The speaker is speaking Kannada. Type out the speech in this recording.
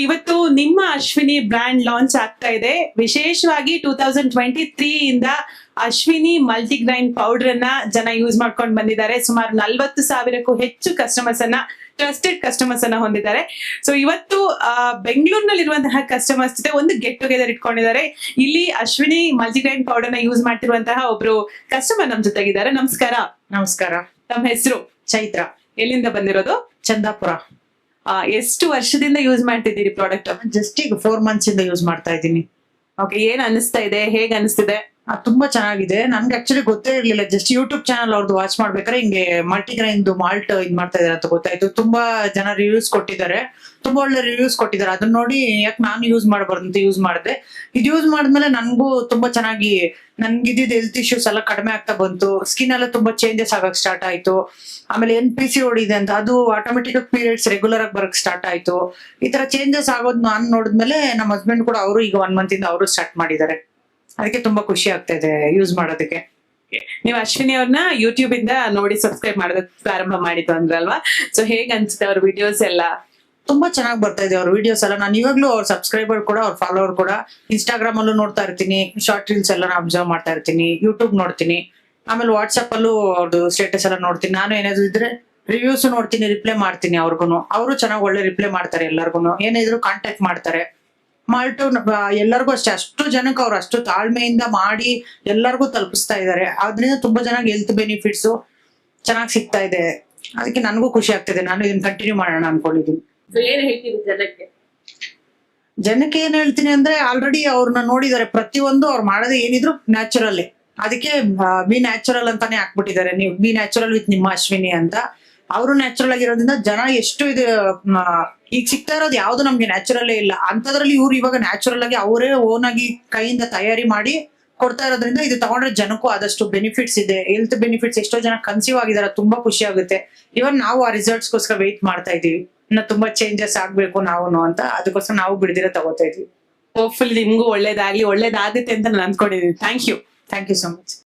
ಇವತ್ತು ನಿಮ್ಮ ಅಶ್ವಿನಿ ಬ್ರ್ಯಾಂಡ್ ಲಾಂಚ್ ಆಗ್ತಾ ಇದೆ. ವಿಶೇಷವಾಗಿ 2023 ಇಂದ ಅಶ್ವಿನಿ ಮಲ್ಟಿಗ್ರೈನ್ ಪೌಡರ್ ಅನ್ನ ಜನ ಯೂಸ್ ಮಾಡ್ಕೊಂಡು ಬಂದಿದ್ದಾರೆ. ಸುಮಾರು 40,000ಕ್ಕೂ ಹೆಚ್ಚು ಕಸ್ಟಮರ್ಸ್ ಅನ್ನ, ಟ್ರಸ್ಟೆಡ್ ಕಸ್ಟಮರ್ಸ್ ಅನ್ನ ಹೊಂದಿದ್ದಾರೆ. ಸೊ ಇವತ್ತು ಬೆಂಗಳೂರಿನಲ್ಲಿರುವಂತಹ ಕಸ್ಟಮರ್ಸ್ ಜೊತೆ ಒಂದು ಗೆಟ್ ಟುಗೆದರ್ ಇಟ್ಕೊಂಡಿದ್ದಾರೆ. ಇಲ್ಲಿ ಅಶ್ವಿನಿ ಮಲ್ಟಿಗ್ರೈನ್ ಪೌಡರ್ ನ ಯೂಸ್ ಮಾಡ್ತಿರುವಂತಹ ಒಬ್ರು ಕಸ್ಟಮರ್ ನಮ್ ಜೊತೆಗಿದ್ದಾರೆ. ನಮಸ್ಕಾರ. ನಮಸ್ಕಾರ. ತಮ್ಮ ಹೆಸರು? ಚೈತ್ರ. ಎಲ್ಲಿಂದ ಬಂದಿರೋದು? ಚಂದಾಪುರ. ಎಷ್ಟು ವರ್ಷದಿಂದ ಯೂಸ್ ಮಾಡ್ತಿದ್ದೀರಿ ಪ್ರಾಡಕ್ಟ್? ಜಸ್ಟ್ ಈಗ 4 months ಇಂದ ಯೂಸ್ ಮಾಡ್ತಾ ಇದ್ದೀನಿ. ಓಕೆ, ಏನ್ ಅನಿಸ್ತಾ ಇದೆ? ಹೇಗ್ ಅನಿಸ್ತಿದೆ? ತುಂಬಾ ಚೆನ್ನಾಗಿದೆ. ನನ್ಗೆ ಆಕ್ಚುಲಿ ಗೊತ್ತೇ ಇರ್ಲಿಲ್ಲ. ಜಸ್ಟ್ ಯೂಟ್ಯೂಬ್ ಚಾನಲ್ ಅವ್ರದ್ದು ವಾಚ್ ಮಾಡ್ಬೇಕಾದ್ರೆ ಹಿಂಗೆ ಮಲ್ಟಿಗ್ರೈನ್ ಮಾಲ್ಟ್ ಇದ್ ಮಾಡ್ತಾ ಇದಾರೆ ಅಂತ ಗೊತ್ತಾಯ್ತು. ತುಂಬಾ ಜನ ರಿವ್ಯೂಸ್ ಕೊಟ್ಟಿದ್ದಾರೆ, ತುಂಬಾ ಒಳ್ಳೆ ರಿವ್ಯೂಸ್ ಕೊಟ್ಟಿದ್ದಾರೆ. ಅದನ್ನ ನೋಡಿ ಯಾಕೆ ನಾನು ಯೂಸ್ ಮಾಡಬಾರ್ದು ಅಂತ ಯೂಸ್ ಮಾಡಿದೆ. ಇದು ಯೂಸ್ ಮಾಡಿದ್ಮೇಲೆ ನನ್ಗೂ ತುಂಬಾ ಚೆನ್ನಾಗಿ ನನ್ಗಿದ್ದಿದ್ದು ಹೆಲ್ತ್ ಇಶ್ಯೂಸ್ ಎಲ್ಲ ಕಡಿಮೆ ಆಗ್ತಾ ಬಂತು. ಸ್ಕಿನ್ ಎಲ್ಲ ತುಂಬಾ ಚೇಂಜಸ್ ಆಗಕ್ ಸ್ಟಾರ್ಟ್ ಆಯ್ತು. ಆಮೇಲೆ NPCOD ಇದೆ ಅಂತ ಅದು ಆಟೋಮೆಟಿಕ್ ಪೀರಿಯಡ್ಸ್ ರೆಗ್ಯುಲರ್ ಆಗಿ ಬರಕ್ ಸ್ಟಾರ್ಟ್ ಆಯ್ತು. ಈ ತರ ಚೇಂಜಸ್ ಆಗೋದು ನಾನ್ ನೋಡಿದ್ಮೇಲೆ ನಮ್ಮ ಹಸ್ಬೆಂಡ್ ಕೂಡ ಅವರು ಈಗ 1 month ಇಂದ ಅವರು ಸ್ಟಾರ್ಟ್ ಮಾಡಿದ್ದಾರೆ. ಅದಕ್ಕೆ ತುಂಬಾ ಖುಷಿ ಆಗ್ತಾ ಇದೆ ಯೂಸ್ ಮಾಡೋದಕ್ಕೆ. ನೀವು ಅಶ್ವಿನಿ ಅವ್ರನ್ನ ಯೂಟ್ಯೂಬ್ ಇಂದ ನೋಡಿ ಸಬ್ಸ್ಕ್ರೈಬ್ ಮಾಡೋದಕ್ಕೆ ಪ್ರಾರಂಭ ಮಾಡಿದ್ದು ಅಂದ್ರಲ್ವಾ? ಸೊ ಹೇಗ್ ಅನ್ಸುತ್ತೆ ಅವ್ರ ವಿಡಿಯೋಸ್ ಎಲ್ಲ? ತುಂಬಾ ಚೆನ್ನಾಗಿ ಬರ್ತಾ ಇದೆ ಅವ್ರ ವಿಡಿಯೋಸ್ ಎಲ್ಲ. ನಾನು ಇವಾಗ್ಲೂ ಅವ್ರ ಸಬ್ಸ್ಕ್ರೈಬರ್ ಕೂಡ, ಅವ್ರ ಫಾಲೋವರ್ ಕೂಡ. ಇನ್ಸ್ಟಾಗ್ರಾಮ್ ಅಲ್ಲೂ ನೋಡ್ತಾ ಇರ್ತೀನಿ, ಶಾರ್ಟ್ ರೀಲ್ಸ್ ಎಲ್ಲ ಅಬ್ಸರ್ವ್ ಮಾಡ್ತಾ ಇರ್ತೀನಿ, ಯೂಟ್ಯೂಬ್ ನೋಡ್ತೀನಿ, ಆಮೇಲೆ ವಾಟ್ಸ್ಆಪ್ ಅಲ್ಲೂ ಅವ್ರದ್ದು ಸ್ಟೇಟಸ್ ಎಲ್ಲ ನೋಡ್ತೀನಿ. ನಾನು ಏನಾದ್ರು ಇದ್ರೆ ರಿವ್ಯೂಸ್ ನೋಡ್ತೀನಿ, ರಿಪ್ಲೈ ಮಾಡ್ತೀನಿ ಅವ್ರಿಗೂ. ಅವರು ಚೆನ್ನಾಗಿ ಒಳ್ಳೆ ರಿಪ್ಲೈ ಮಾಡ್ತಾರೆ ಎಲ್ಲರಿಗೂ. ಏನಿದ್ರು ಕಾಂಟ್ಯಾಕ್ಟ್ ಮಾಡ್ತಾರೆ. ಮಾಲ್ಟು ಎಲ್ಲರಿಗೂ ಅಷ್ಟೇ, ಅಷ್ಟು ಜನಕ್ಕೆ ಅವ್ರು ಅಷ್ಟು ತಾಳ್ಮೆಯಿಂದ ಮಾಡಿ ಎಲ್ಲರಿಗೂ ತಲುಪಿಸ್ತಾ ಇದ್ದಾರೆ. ಅದರಿಂದ ತುಂಬಾ ಚೆನ್ನಾಗಿ ಹೆಲ್ತ್ ಬೆನಿಫಿಟ್ಸ್ ಚೆನ್ನಾಗಿ ಸಿಗ್ತಾ ಇದೆ. ಅದಕ್ಕೆ ನನಗೂ ಖುಷಿ ಆಗ್ತಿದೆ. ನಾನು ಇದನ್ನ ಕಂಟಿನ್ಯೂ ಮಾಡೋಣ ಅನ್ಕೊಂಡಿದ್ದೀನಿ. ಏನ್ ಹೇಳ್ತೀನಿ ಜನಕ್ಕೆ? ಜನಕ್ಕೆ ಏನ್ ಹೇಳ್ತೀನಿ ಅಂದ್ರೆ, ಆಲ್ರೆಡಿ ಅವ್ರನ್ನ ನೋಡಿದ್ದಾರೆ. ಪ್ರತಿಯೊಂದು ಅವ್ರು ಮಾಡೋದು ಏನಿದ್ರು ನ್ಯಾಚುರಲ್. ಅದಕ್ಕೆ ಬಿ ನ್ಯಾಚುರಲ್ ಅಂತಾನೆ ಹಾಕ್ಬಿಟ್ಟಿದ್ದಾರೆ. ನೀವು ಬಿ ನ್ಯಾಚುರಲ್ ವಿತ್ ನಿಮ್ಮ ಅಶ್ವಿನಿ ಅಂತ. ಅವರು ನ್ಯಾಚುರಲ್ ಆಗಿರೋದ್ರಿಂದ ಜನ ಎಷ್ಟು ಇದು ಈಗ ಸಿಗ್ತಾ ಇರೋದು ಯಾವ್ದು ನಮ್ಗೆ ನ್ಯಾಚುರಲ್ಲೇ ಇಲ್ಲ. ಅಂತದ್ರಲ್ಲಿ ಇವ್ರು ಇವಾಗ ನ್ಯಾಚುರಲ್ ಆಗಿ ಅವರೇ ಓನ್ ಆಗಿ ಕೈಯಿಂದ ತಯಾರಿ ಮಾಡಿ ಕೊಡ್ತಾ ಇರೋದ್ರಿಂದ ಇದು ತಗೊಂಡ್ರೆ ಜನಕ್ಕೂ ಆದಷ್ಟು ಬೆನಿಫಿಟ್ಸ್ ಇದೆ. Health benefits. ಎಷ್ಟೋ ಜನ ಕನ್ಸೀವ್ ಆಗಿದ್ದಾರೆ, ತುಂಬಾ ಖುಷಿ ಆಗುತ್ತೆ. ಇವನ್ ನಾವು ಆ ರಿಸಲ್ಟ್ಸ್ಗೋಸ್ಕರ ವೆಯ್ಟ್ ಮಾಡ್ತಾ ಇದೀವಿ. ಇನ್ನ ತುಂಬಾ ಚೇಂಜಸ್ ಆಗ್ಬೇಕು ನಾವು ಅಂತ. ಅದಕ್ಕೋಸ್ಕರ ನಾವು ಬಿಡದಿರ ತಗೋತಾ ಇದೀವಿ. ಹೋಪ್ಫುಲಿ ನಿಮ್ಗೂ ಒಳ್ಳೇದಾಗ್ಲಿ, ಒಳ್ಳೇದಾಗುತ್ತೆ ಅಂತ ನಾನು ಅನ್ಕೊಂಡಿದ್ದೀನಿ. Thank you so much.